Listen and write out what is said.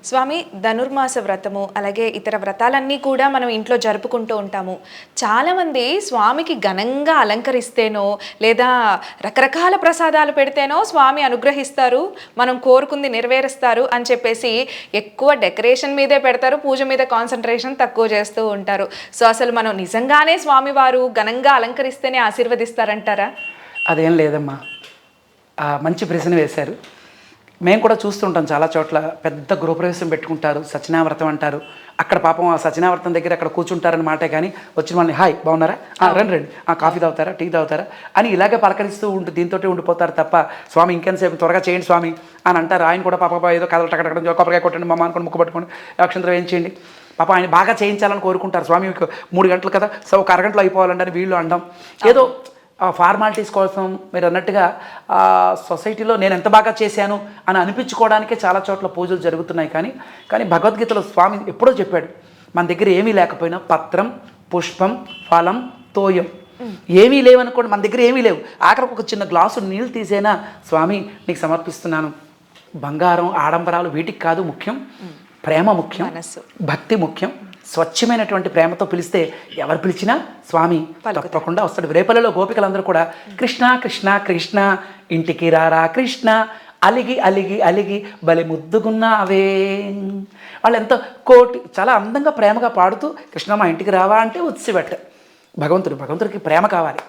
స్వామి, ధనుర్మాస వ్రతము అలాగే ఇతర వ్రతాలన్నీ కూడా మనం ఇంట్లో జరుపుకుంటూ ఉంటాము. చాలామంది స్వామికి ఘనంగా అలంకరిస్తేనో లేదా రకరకాల ప్రసాదాలు పెడితేనో స్వామి అనుగ్రహిస్తారు, మనం కోరుకుంది నెరవేరుస్తారు అని చెప్పేసి ఎక్కువ డెకరేషన్ మీదే పెడతారు, పూజ మీద కాన్సన్ట్రేషన్ తక్కువ చేస్తూ ఉంటారు. సో అసలు మనం నిజంగానే స్వామివారు ఘనంగా అలంకరిస్తేనే ఆశీర్వదిస్తారంటారా? అదేం లేదమ్మా. మంచి ప్రశ్న వేశారు. మేము కూడా చూస్తుంటాం చాలా చోట్ల పెద్ద గృహప్రవేశం పెట్టుకుంటారు, సత్యనావ్రతం అంటారు. అక్కడ పాపం ఆ సత్యనావ్రతం దగ్గర అక్కడ కూర్చుంటారని మాటే, కానీ వచ్చిన వాళ్ళని హాయ్ బాగున్నారా, రండి రండి, కాఫీ తాగుతారా, టీ తాగుతారా అని ఇలాగే పలకరిస్తూ దీంతో ఉండిపోతారు తప్ప స్వామి ఇంకెంతసేపు త్వరగా చేయండి స్వామి అని అంటారు. ఆయన కూడా పాప ఏదో కథలు టక్కడం కొబ్బరికాయ కొట్టండి మమ్మ అనుకోండి, ముక్కు పట్టుకోండి, అక్షంతరం వేయించేయండి. పాప ఆయన బాగా చేయించాలని కోరుకుంటారు. స్వామి 3 గంటలు కదా, సో ఒక అరగంటలో అయిపోవాలంటే అని వీళ్ళు అనడం ఏదో ఫార్మాలిటీస్ కోసం. మీరు అన్నట్టుగా సొసైటీలో నేను ఎంత బాగా చేశాను అని అనిపించుకోవడానికే చాలా చోట్ల పూజలు జరుగుతున్నాయి. కానీ భగవద్గీతలో స్వామి ఎప్పుడో చెప్పాడు, మన దగ్గర ఏమీ లేకపోయినా పత్రం, పుష్పం, ఫలం, తోయం ఏమీ లేవనుకోండి, మన దగ్గర ఏమీ లేవు, ఆఖరికి ఒక చిన్న గ్లాసు నీళ్ళు తీసైనా స్వామి నీకు సమర్పిస్తున్నాను. బంగారం, ఆడంబరాలు వీటికి కాదు ముఖ్యం, ప్రేమ ముఖ్యం, భక్తి ముఖ్యం. స్వచ్ఛమైనటువంటి ప్రేమతో పిలిస్తే ఎవరు పిలిచినా స్వామి తప్పకుండా వస్తాడు. రేపల్లలో గోపికలందరూ కూడా కృష్ణ కృష్ణ కృష్ణ ఇంటికి రారా కృష్ణ, అలిగి అలిగి అలిగి బలి ముద్దుగున్నావే. వాళ్ళు ఎంతో చాలా అందంగా ప్రేమగా పాడుతూ కృష్ణ మా ఇంటికి రావా అంటే ఉత్సిబెట్ట. భగవంతుడికి ప్రేమ కావాలి.